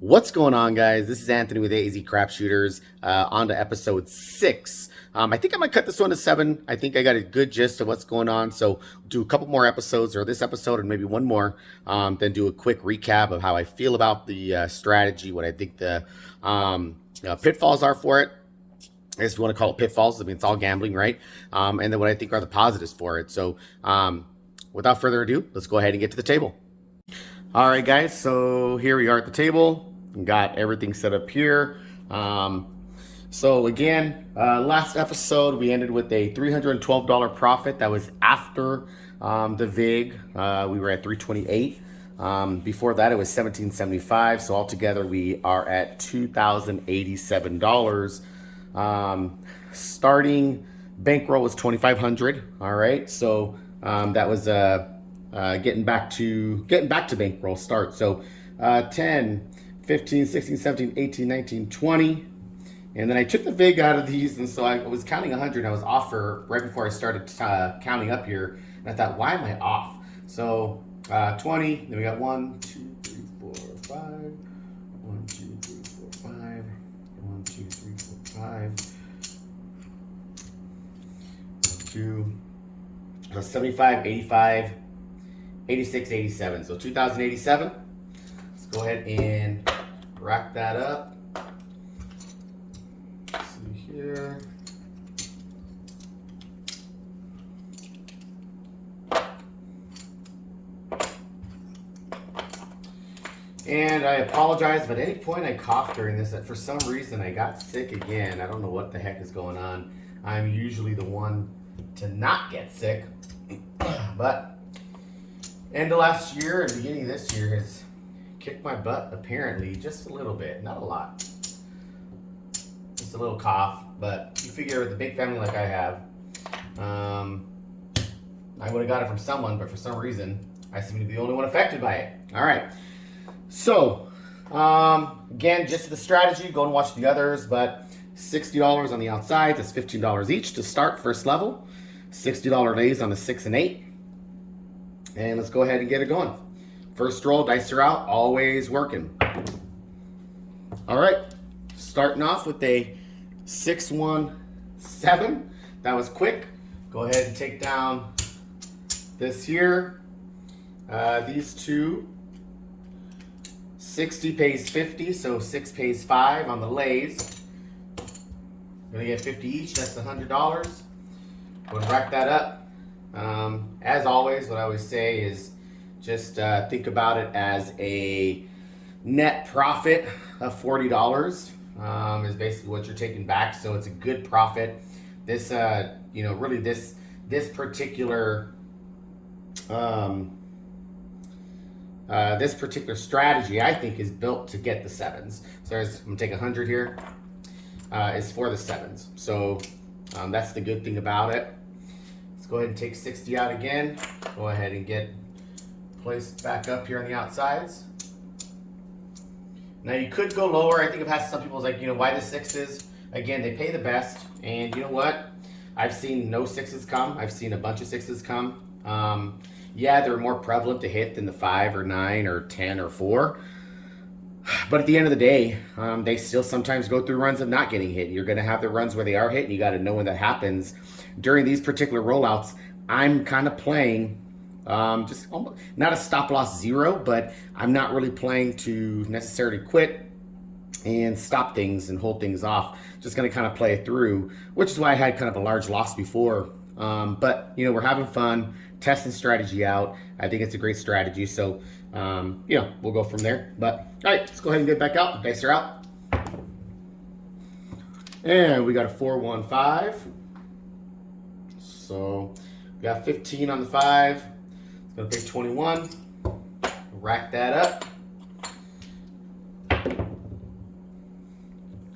What's going on, guys? This is Anthony with AZ Crap Shooters. On to episode 6. I think I might cut this one to 7. I think I got a good gist of what's going on. So do a couple more episodes, or this episode and maybe one more. Then do a quick recap of how I feel about the strategy, what I think the pitfalls are for it. I guess if you want to call it pitfalls. I mean, it's all gambling, right? And then what I think are the positives for it. So without further ado, let's go ahead and get to the table. All right, guys. So here we are at the table. Got everything set up here. So again, last episode we ended with a $312 profit. That was after the VIG. We were at 328. Before that, it was 1775. So altogether, we are at $2,087. Starting bankroll was 2,500. All right, so that was getting back to bankroll start. So 10, 15, 16, 17, 18, 19, 20. And then I took the VIG out of these, and so I was counting 100. I was off for right before I started counting up here. And I thought, why am I off? So 20, then we got 1, 2, 3, 4, 5. 1, 2, 3, 4, 5. 1, 2, 3, 4, 5. 2. So 75, 85, 86, 87. So 2,087. Let's go ahead and rack that up. Let's see here. And I apologize if at any point I coughed during this. For some reason, I got sick again. I don't know what the heck is going on. I'm usually the one to not get sick. But end of last year and beginning of this year has kicked my butt, apparently, just a little bit, not a lot. Just a little cough, but you figure with a big family like I have, I would have got it from someone, but for some reason, I seem to be the only one affected by it. All right. So, again, just the strategy, go and watch the others, but $60 on the outside, that's $15 each to start first level. $60 days on the 6 and 8. And let's go ahead and get it going. First roll, dice are out, always working. All right, starting off with a 617. That was quick. Go ahead and take down this here. These two. 60 pays 50, so 6 pays 5 on the lays. Gonna get 50 each, that's $100. Go and rack that up. As always, what I always say is just think about it as a net profit of $40 is basically what you're taking back. So it's a good profit. This, really this particular strategy, I think, is built to get the 7s. So I'm gonna take 100 here. Is for the 7s. So that's the good thing about it. Let's go ahead and take 60 out again. Go ahead and get placed back up here on the outsides. Now you could go lower. I think I've had some people like, why the 6s? Again, they pay the best. And you know what? I've seen no 6s come. I've seen a bunch of 6s come. Yeah, they're more prevalent to hit than the 5 or 9 or 10 or 4. But at the end of the day, they still sometimes go through runs of not getting hit. You're going to have the runs where they are hit, and you got to know when that happens. During these particular rollouts, I'm kind of playing just almost, not a stop-loss 0, but I'm not really playing to necessarily quit and stop things and hold things off. Just going to kind of play it through, which is why I had kind of a large loss before. But, we're having fun, testing strategy out. I think it's a great strategy. So, we'll go from there. But, all right, let's go ahead and get back out. Dice are out. And we got a 415. So, we got 15 on the 5. It's going to take 21. Rack that up.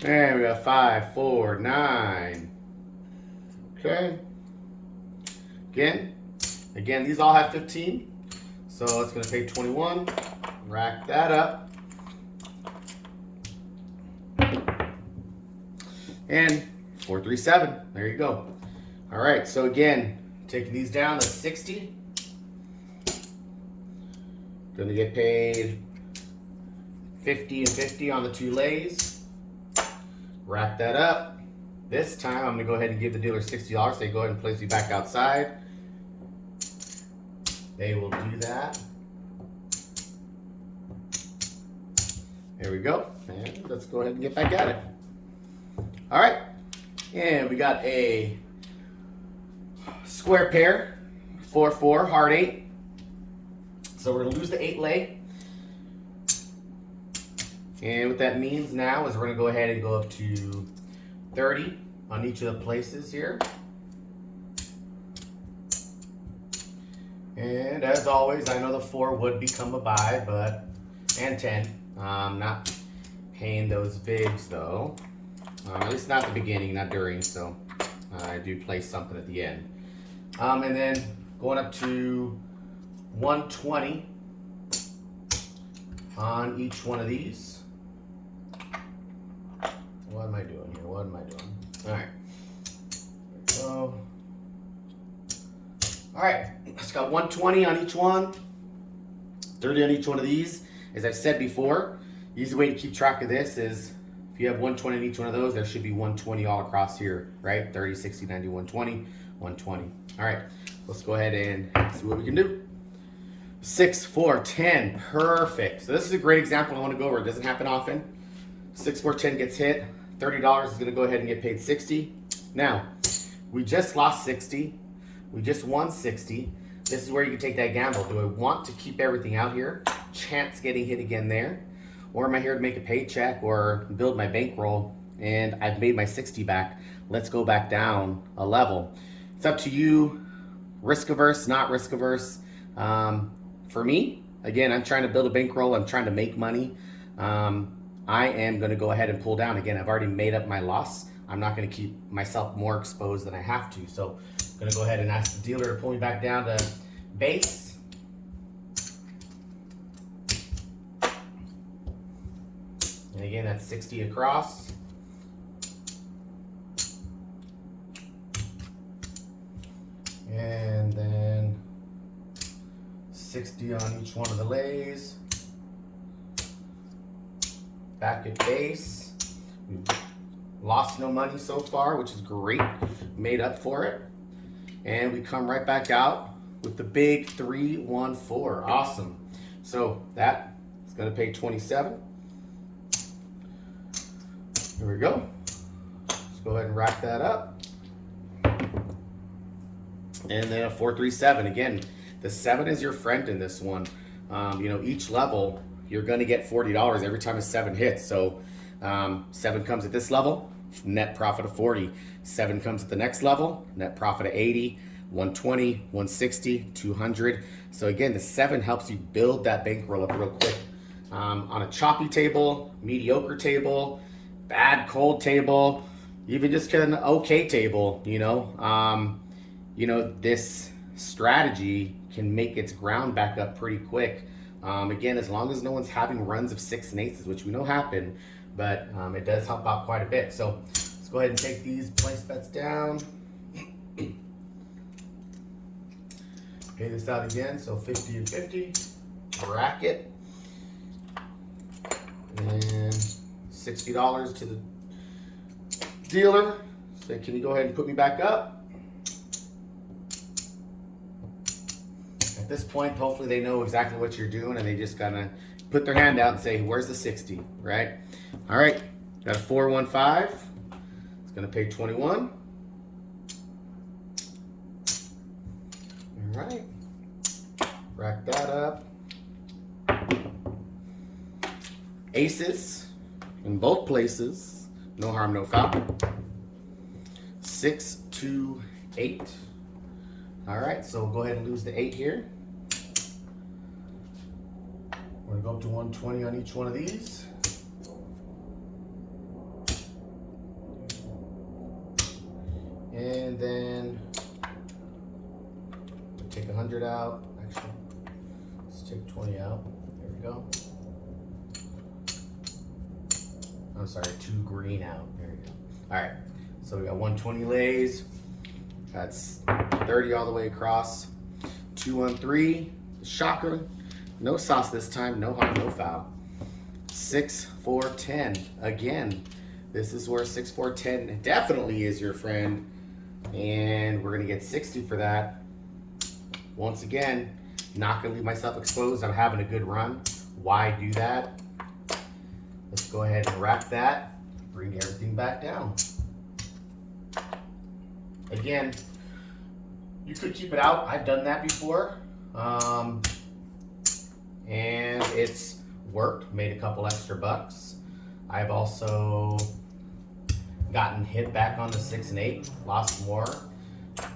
And we got 5, 4, 9. Okay. Again, these all have 15. So it's going to pay 21. Rack that up. And 437. There you go. All right. So again, taking these down to 60. Going to get paid 50 and 50 on the 2 lays. Rack that up. This time I'm gonna go ahead and give the dealer $60. They go ahead and place me back outside. They will do that. There we go. And let's go ahead and get back at it. All right. And we got a square pair, 4-4, hard 8. So we're gonna lose the 8 lay. And what that means now is we're gonna go ahead and go up to 30 on each of the places here. And as always, I know the 4 would become a buy, and 10. Not paying those bigs though. At least not at the beginning, not during, so I do place something at the end. And then going up to 120 on each one of these. What am I doing here? What am I doing? All right. There we go. All right. It's got 120 on each one, 30 on each one of these. As I've said before, the easy way to keep track of this is if you have 120 on each one of those, there should be 120 all across here, right? 30, 60, 90, 120, 120. All right. Let's go ahead and see what we can do. 6, 4, 10. Perfect. So this is a great example I want to go over. It doesn't happen often. 6, 4, 10 gets hit. $30 is going to go ahead and get paid 60. Now, we just lost 60. We just won 60. This is where you can take that gamble. Do I want to keep everything out here? Chance getting hit again there? Or am I here to make a paycheck or build my bankroll? And I've made my 60 back. Let's go back down a level. It's up to you. Risk averse, not risk averse. For me, again, I'm trying to build a bankroll. I'm trying to make money. I am going to go ahead and pull down. Again, I've already made up my loss. I'm not going to keep myself more exposed than I have to. So I'm going to go ahead and ask the dealer to pull me back down to base. And again, that's 60 across. And then 60 on each one of the lays. Back at base. We've lost no money so far, which is great. Made up for it. And we come right back out with the big 3, 1, 4. Awesome. So that is going to pay 27. Here we go. Let's go ahead and rack that up. And then a 4, 3, 7. Again, the 7 is your friend in this one. Each level, you're going to get $40 every time a 7 hits. So 7 comes at this level, net profit of 40. 7 comes at the next level, net profit of 80, 120, 160, 200. So again, the 7 helps you build that bankroll up real quick. On a choppy table, mediocre table, bad cold table, even just an okay table, this strategy can make its ground back up pretty quick. Again, as long as no one's having runs of 6 and 8s, which we know happen, but it does help out quite a bit. So let's go ahead and take these place bets down. Pay this out again, so 50 and 50, bracket, and $60 to the dealer. So can you go ahead and put me back up? At this point, hopefully they know exactly what you're doing and they just gotta put their hand out and say, where's the 60, right? All right, got a 415. It's gonna pay 21. All right, rack that up. Aces in both places, no harm, no foul. 6, 2, 8. All right, so we'll go ahead and lose the 8 here. We're gonna go up to 120 on each one of these. And then we'll take 100 out. Actually, let's take 20 out. There we go. I'm sorry, 2 green out. There we go. All right, so we got 120 lays. That's 30 all the way across. 2 on 3. Shocker. No sauce this time. No harm, no foul. 6, 4, 10. Again, this is where 6, 4, 10 definitely is your friend. And we're going to get 60 for that. Once again, not going to leave myself exposed. I'm having a good run. Why do that? Let's go ahead and wrap that. Bring everything back down. Again, you could keep it out. I've done that before. And it's worked, made a couple extra bucks. I've also gotten hit back on the 6 and 8, lost more,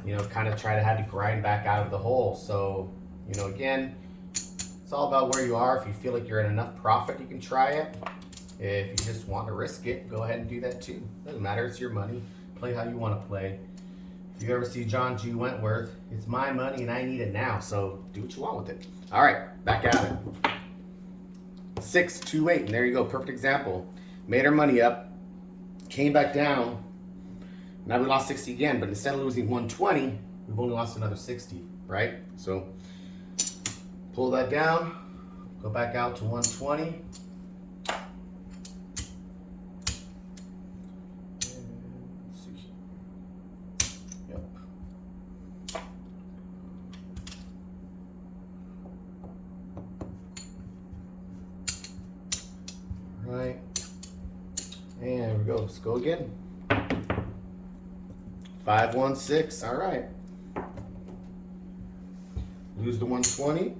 you know, kind of had to grind back out of the hole. So, you know, again, it's all about where you are. If you feel like you're at enough profit, you can try it. If you just want to risk it, go ahead and do that too. Doesn't matter, it's your money. Play how you want to play. If you ever see John G. Wentworth, it's my money and I need it now, so do what you want with it. All right, back at it. 6, 2, 8, and there you go, perfect example. Made our money up, came back down. Now we lost 60 again, but instead of losing 120, we've only lost another 60, right? So pull that down, go back out to 120. Right, and here we go. Let's go again. 5, 1, 6. All right. Lose the 120.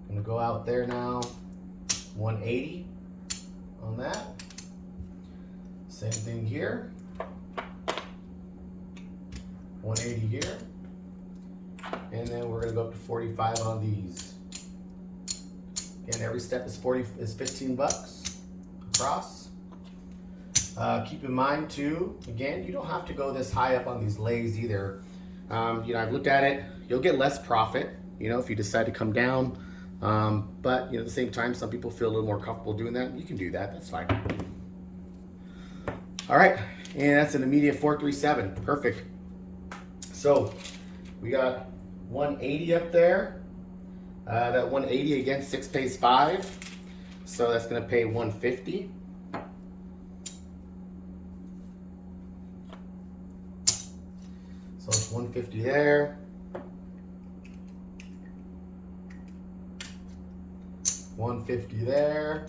Gonna go out there now. 180 on that. Same thing here. 180 here. And then we're gonna go up to 45 on these. Again, every step is 15 bucks across. Keep in mind too, again, you don't have to go this high up on these lays either. You know, I've looked at it, you'll get less profit, you know, if you decide to come down. But, you know, at the same time, some people feel a little more comfortable doing that. You can do that, that's fine. All right, and that's an immediate 437, perfect. So we got 180 up there. That 180 against 6 pays 5. So that's gonna pay 150. So it's 150 there. 150 there.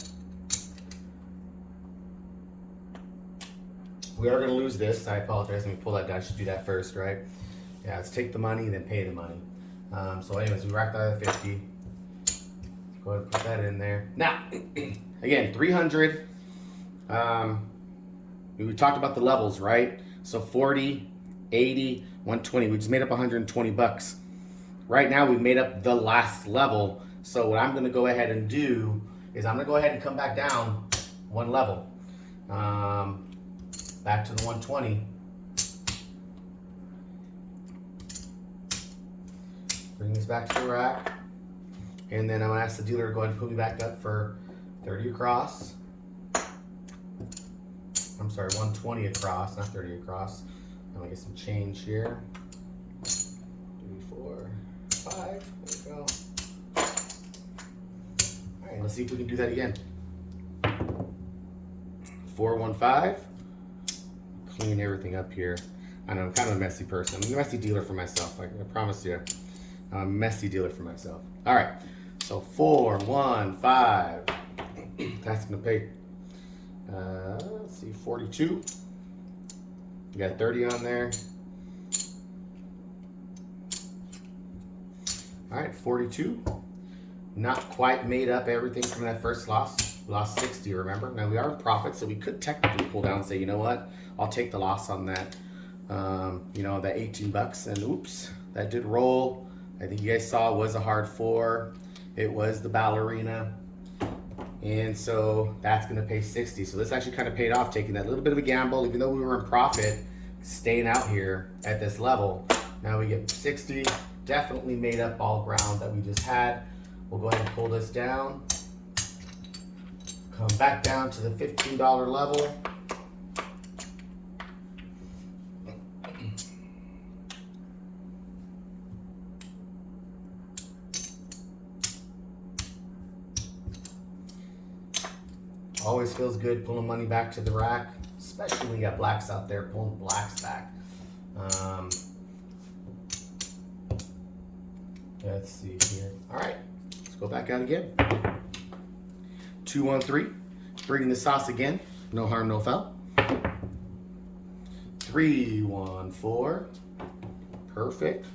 We are going to lose this. I apologize. Let me pull that down. I should do that first, right? Yeah, let's take the money and then pay the money. So anyways, we racked out of 50. Go ahead and put that in there. Now, again, 300. We talked about the levels, right? So 40, 80, 120. We just made up 120 bucks. Right now, we've made up the last level. So what I'm going to go ahead and do is I'm going to go ahead and come back down one level. Back to the 120. Bring this back to the rack. And then I'm going to ask the dealer to go ahead and put me back up for 30 across. I'm sorry, 120 across, not 30 across. I'm going to get some change here. 3, 4, 5. There we go. All right, let's see if we can do that again. 4, 1, 5. Clean everything up here. I know I'm kind of a messy person. I'm a messy dealer for myself. I promise you. I'm a messy dealer for myself. All right. So 4, 1, 5. That's going to pay, let's see, 42. You got 30 on there. All right, 42. Not quite made up everything from that first loss. We lost 60, remember? Now we are in profit, so we could technically pull down and say, you know what? I'll take the loss on that, you know, that 18 bucks. And oops, that did roll. I think you guys saw it was a hard 4. It was the ballerina. And so that's going to pay 60. So this actually kind of paid off, taking that little bit of a gamble, even though we were in profit, staying out here at this level. Now we get 60. Definitely made up all ground that we just had. We'll go ahead and pull this down. Come back down to the $15 level. Always feels good pulling money back to the rack, especially when you got blacks out there pulling blacks back. Let's see here. All right, let's go back out again. 2, 1, 3. Bringing the sauce again. No harm, no foul. 3, 1, 4. Perfect.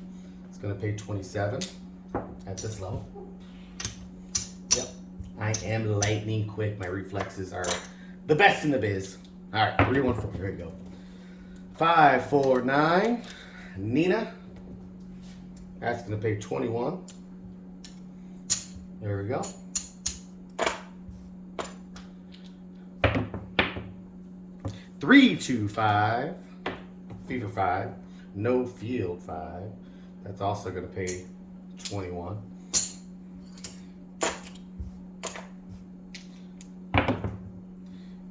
It's gonna pay 27 at this level. Yep. I am lightning quick. My reflexes are the best in the biz. All right, 3, 1, 4. There you go. 5, 4, 9. Nina. That's gonna pay 21. There we go. 3, 2, 5. Fever 5. No field 5. That's also gonna pay 21.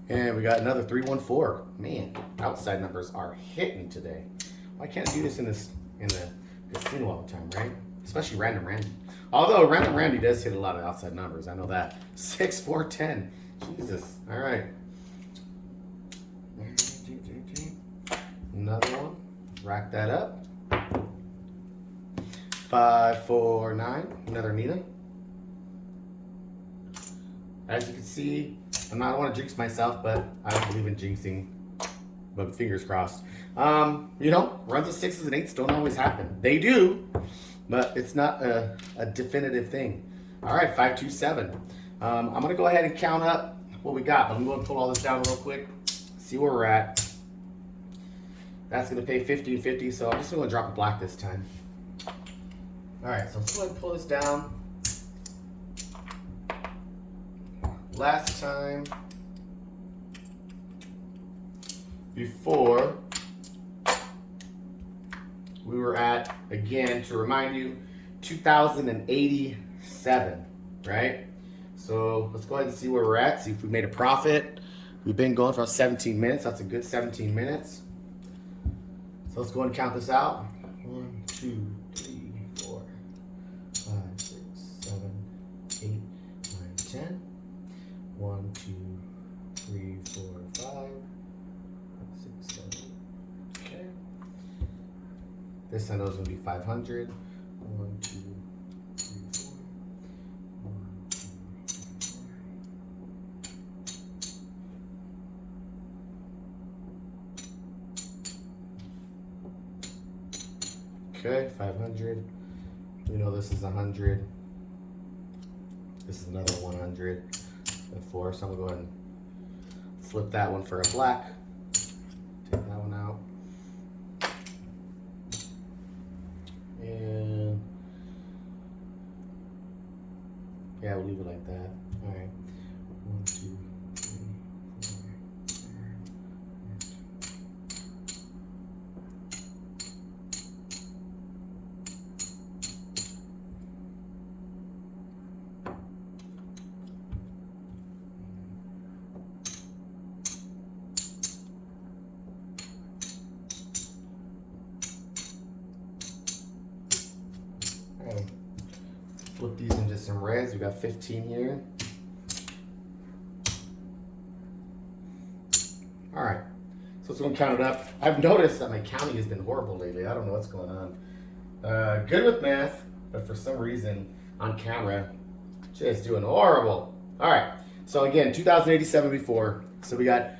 And we got another 3, 1, 4. Man, outside numbers are hitting today. Why can't I do this in the casino all the time, right? Especially Random Randy. Although Random Randy does hit a lot of outside numbers, I know that. 6, 4, 10. Jesus. All right. Another one. Rack that up. 5, 4, 9. Another Nina. As you can see, I don't want to jinx myself, but I don't believe in jinxing. But fingers crossed. You know, runs of 6s and 8s don't always happen. They do, but it's not a definitive thing. All right, 5, 2, 7. I'm going to go ahead and count up what we got, but I'm going to pull all this down real quick, see where we're at. That's going to pay 50 and 50, so I'm just going to drop a black this time. All right, so let's go ahead and pull this down. Last time, before, we were at, again, to remind you, 2,087, right? So let's go ahead and see where we're at, see if we made a profit. We've been going for 17 minutes. That's a good 17 minutes. So let's go ahead and count this out. 1, 2, 3, 4, 5, 6, 7, 8, 9, 10. 1, 2, 3, 4, 5, 6, 7. Okay. This I know is going to be 500. 1, 2, 3, 4. 1, 2, 3, 4. Okay, 500. We know this is 100. This is another 100. 4, so I'm gonna go ahead and flip that one for a black. Take that one out. And yeah, we'll leave it like that. All right. 1, 2, 3, 4, 5. Flip these into some reds. We got 15 here. All right, so let's go and count it up. I've noticed that my counting has been horrible lately. I don't know what's going on. Good with math, but for some reason on camera, just doing horrible. All right, so again, 2,087 before. So we got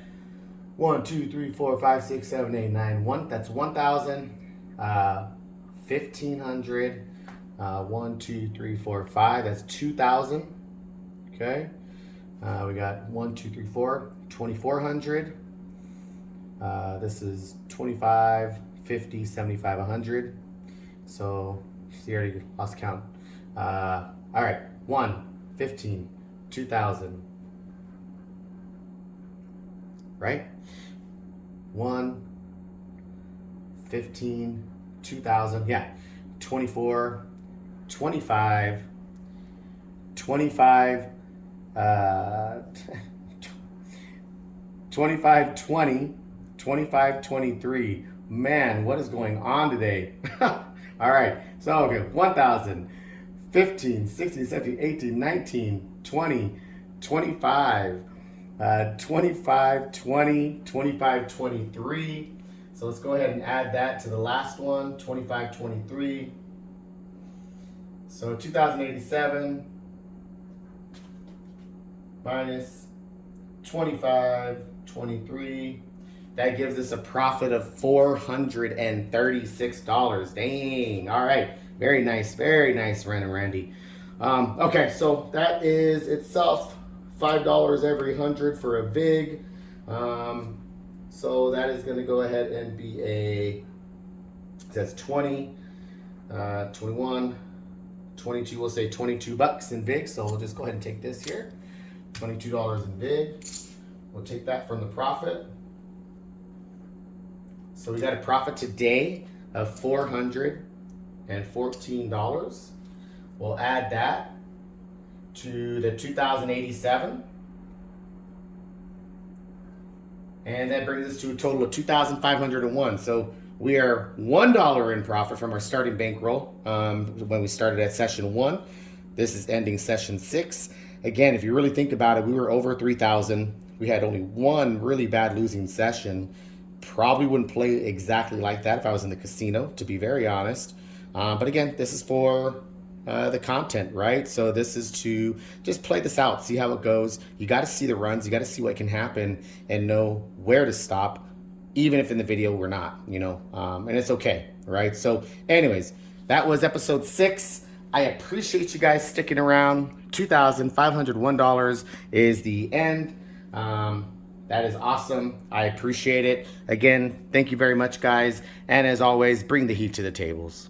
1, 2, 3, 4, 5, 6, 7, 8, 9. That's 1,000. 1,500. 1, 2, 3, 4, 5. That's 2,000. Okay. We got 1, 2, 3, 4. 2,400. This is 25, 50, 75, 100. So, see, I already lost count. All right. 1, 15, 2,000. Right? 1, 15, 2,000. Yeah. 24, 25, 25, 25, 20, 25, 23. Man, what is going on today? All right, so okay, 1,000, 15, 16, 17, 18, 19, 20, 25, 25, 20, 25, 23. So let's go ahead and add that to the last one, 25, 23. So 2087 minus 25, 23. That gives us a profit of $436. Dang. All right. Very nice, Ren and Randy. Okay, so that is itself $5 every 100 for a VIG. So that is going to go ahead and be it says 20, 21, 22. We'll say 22 bucks in VIG. So we'll just go ahead and take this here. $22 in VIG. We'll take that from the profit. So we got a profit today of $414. We'll add that to the 2087. And that brings us to a total of 2,501. So we are $1 in profit from our starting bankroll when we started at session 1. This is ending session 6. Again, if you really think about it, we were over 3,000. We had only one really bad losing session. Probably wouldn't play exactly like that if I was in the casino, to be very honest. But again, this is for the content, right? So this is to just play this out, see how it goes. You got to see the runs, you got to see what can happen and know where to stop, even if in the video we're not, and it's okay, right? So anyways, that was episode 6. I appreciate you guys sticking around. $2,501 is the end. That is awesome. I appreciate it. Again, thank you very much, guys. And as always, bring the heat to the tables.